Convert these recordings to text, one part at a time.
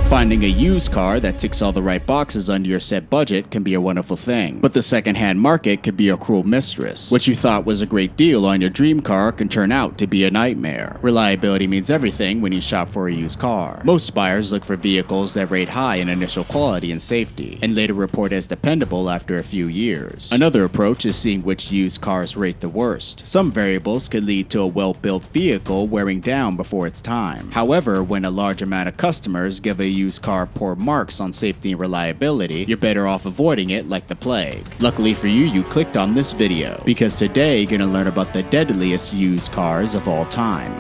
Finding a used car that ticks all the right boxes under your set budget can be a wonderful thing, but the second-hand market could be a cruel mistress. What you thought was a great deal on your dream car can turn out to be a nightmare. Reliability means everything when you shop for a used car. Most buyers look for vehicles that rate high in initial quality and safety, and later report as dependable after a few years. Another approach is seeing which used cars rate the worst. Some variables could lead to a well-built vehicle wearing down before its time. However, when a large amount of customers give a used car poor marks on safety and reliability, you're better off avoiding it like the plague. Luckily for you, you clicked on this video, because today you're gonna learn about the deadliest used cars of all time.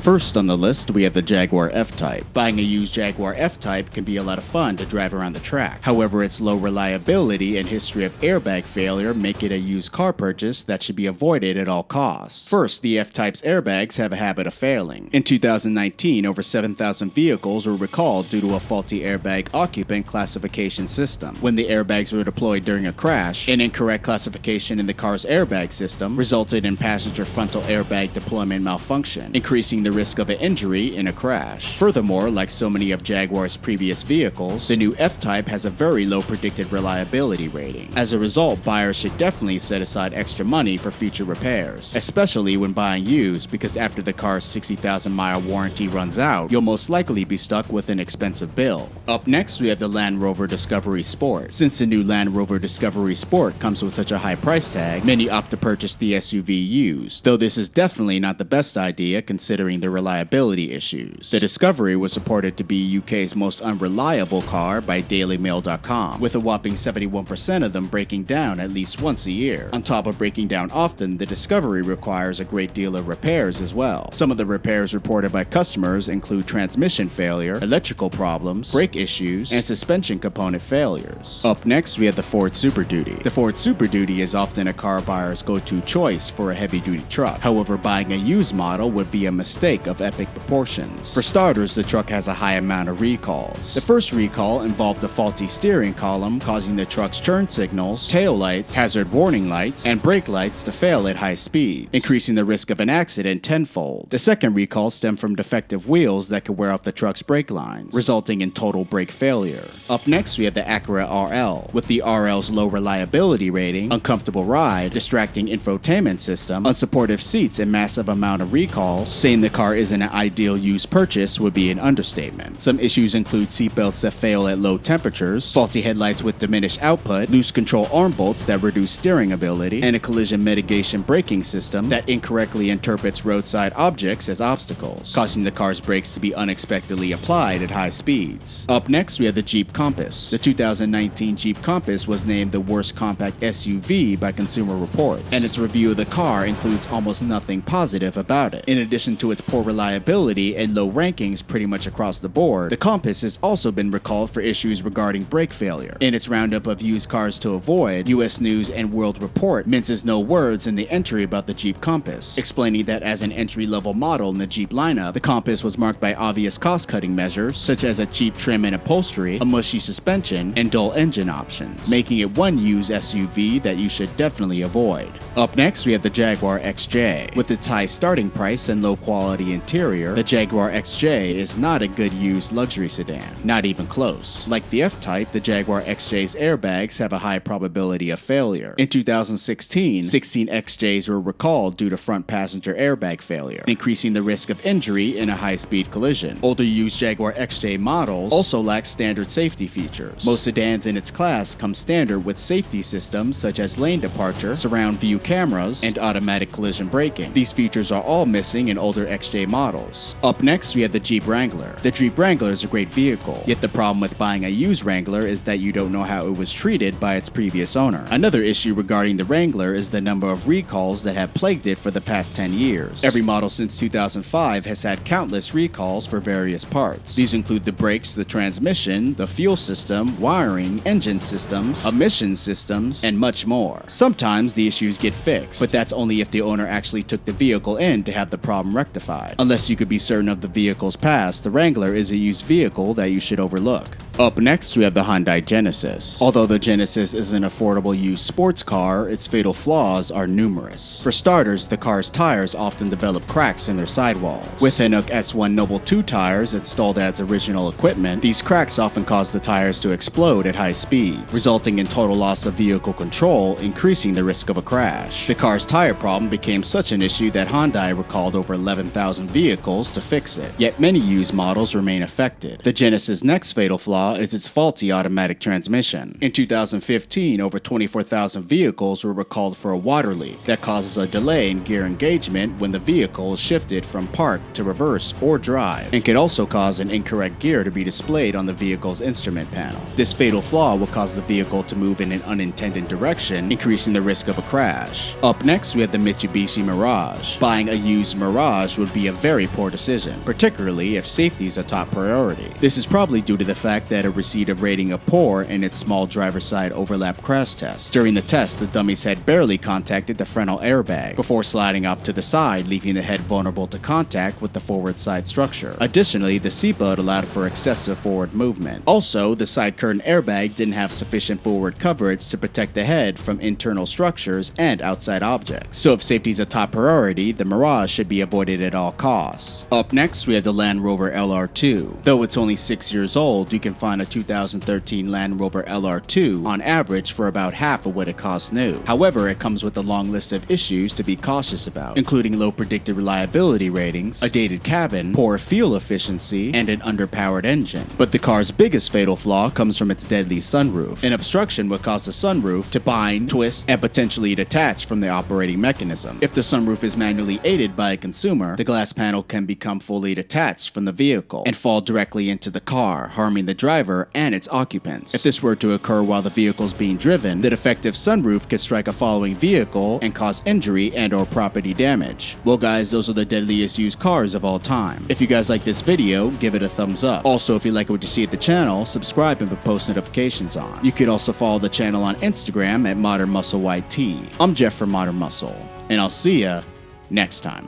First on the list, we have the Jaguar F-Type. Buying a used Jaguar F-Type can be a lot of fun to drive around the track. However, its low reliability and history of airbag failure make it a used car purchase that should be avoided at all costs. First, the F-Type's airbags have a habit of failing. In 2019, over 7,000 vehicles were recalled due to a faulty airbag occupant classification system. When the airbags were deployed during a crash, an incorrect classification in the car's airbag system resulted in passenger frontal airbag deployment malfunction, increasing the risk of an injury in a crash. Furthermore, like so many of Jaguar's previous vehicles, the new F-Type has a very low predicted reliability rating. As a result, buyers should definitely set aside extra money for future repairs, especially when buying used, because after the car's 60,000-mile warranty runs out, you'll most likely be stuck with an expensive bill. Up next, we have the Land Rover Discovery Sport. Since the new Land Rover Discovery Sport comes with such a high price tag, many opt to purchase the SUV used, though this is definitely not the best idea considering the reliability issues. The Discovery was reported to be UK's most unreliable car by dailymail.com, with a whopping 71% of them breaking down at least once a year. On top of breaking down often, the Discovery requires a great deal of repairs as well. Some of the repairs reported by customers include transmission failure, electrical problems, brake issues, and suspension component failures. Up next, we have the Ford Super Duty. The Ford Super Duty is often a car buyer's go-to choice for a heavy-duty truck. However, buying a used model would be a mistake of epic proportions. For starters, the truck has a high amount of recalls. The first recall involved a faulty steering column causing the truck's turn signals, tail lights, hazard warning lights, and brake lights to fail at high speeds, increasing the risk of an accident tenfold. The second recall stemmed from defective wheels that could wear out the truck's brake lines, resulting in total brake failure. Up next, we have the Acura RL. With the RL's low reliability rating, uncomfortable ride, distracting infotainment system, unsupportive seats, and massive amount of recalls, saying the car isn't an ideal used purchase would be an understatement. Some issues include seatbelts that fail at low temperatures, faulty headlights with diminished output, loose control arm bolts that reduce steering ability, and a collision mitigation braking system that incorrectly interprets roadside objects as obstacles, causing the car's brakes to be unexpectedly applied at high speeds. Up next, we have the Jeep Compass. The 2019 Jeep Compass was named the worst compact SUV by Consumer Reports, and its review of the car includes almost nothing positive about it. In addition to its poor reliability and low rankings pretty much across the board, the Compass has also been recalled for issues regarding brake failure. In its roundup of used cars to avoid, US News and World Report minces no words in the entry about the Jeep Compass, explaining that as an entry-level model in the Jeep lineup, the Compass was marked by obvious cost-cutting measures, such as a cheap trim and upholstery, a mushy suspension, and dull engine options, making it one used SUV that you should definitely avoid. Up next, we have the Jaguar XJ. With its high starting price and low quality interior, the Jaguar XJ is not a good used luxury sedan, not even close. Like the F-Type, the Jaguar XJ's airbags have a high probability of failure. In 2016, 16 XJs were recalled due to front passenger airbag failure, increasing the risk of injury in a high-speed collision. Older used Jaguar XJ models also lack standard safety features. Most sedans in its class come standard with safety systems such as lane departure, surround view cameras, and automatic collision braking. These features are all missing in older XJ models. Up next, we have the Jeep Wrangler. The Jeep Wrangler is a great vehicle, yet the problem with buying a used Wrangler is that you don't know how it was treated by its previous owner. Another issue regarding the Wrangler is the number of recalls that have plagued it for the past 10 years. Every model since 2005 has had countless recalls for various parts. These include the brakes, the transmission, the fuel system, wiring, engine systems, emission systems, and much more. Sometimes the issues get fixed, but that's only if the owner actually took the vehicle in to have the problem rectified. Unless you could be certain of the vehicle's past, the Wrangler is a used vehicle that you should overlook. Up next, we have the Hyundai Genesis. Although the Genesis is an affordable used sports car, its fatal flaws are numerous. For starters, the car's tires often develop cracks in their sidewalls. With Hinnock S1 Noble 2 tires installed as original equipment, these cracks often cause the tires to explode at high speeds, resulting in total loss of vehicle control, increasing the risk of a crash. The car's tire problem became such an issue that Hyundai recalled over 11,000 vehicles to fix it, yet many used models remain affected. The Genesis' next fatal flaw is its faulty automatic transmission. In 2015, over 24,000 vehicles were recalled for a water leak that causes a delay in gear engagement when the vehicle is shifted from park to reverse or drive, and could also cause an incorrect gear to be displayed on the vehicle's instrument panel. This fatal flaw will cause the vehicle to move in an unintended direction, increasing the risk of a crash. Up next, we have the Mitsubishi Mirage. Buying a used Mirage would be a very poor decision, particularly if safety is a top priority. This is probably due to the fact that it received a rating of poor in its small driver's side overlap crash test. During the test, the dummy's head barely contacted the frontal airbag before sliding off to the side, leaving the head vulnerable to contact with the forward side structure. Additionally, the seatbelt allowed for excessive forward movement. Also, the side curtain airbag didn't have sufficient forward coverage to protect the head from internal structures and outside objects. So if safety is a top priority, the Mirage should be avoided at all costs. Up next, we have the Land Rover LR2. Though it's only 6 years old, you can find a 2013 Land Rover LR2 on average for about half of what it costs new. However, it comes with a long list of issues to be cautious about, including low predicted reliability ratings, a dated cabin, poor fuel efficiency, and an underpowered engine. But the car's biggest fatal flaw comes from its deadly sunroof. An obstruction would cause the sunroof to bind, twist, and potentially detach from the operating mechanism. If the sunroof is manually aided by a consumer, the glass panel can become fully detached from the vehicle and fall directly into the car, harming the driver and its occupants. If this were to occur while the vehicle is being driven, the defective sunroof could strike a following vehicle and cause injury and/or property damage. Well guys, those are the deadliest used cars of all time. If you guys like this video, give it a thumbs up. Also, if you like what you see at the channel, subscribe and put post notifications on. You could also follow the channel on Instagram at Modern Muscle YT. I'm Jeff from Modern Muscle, and I'll see ya next time.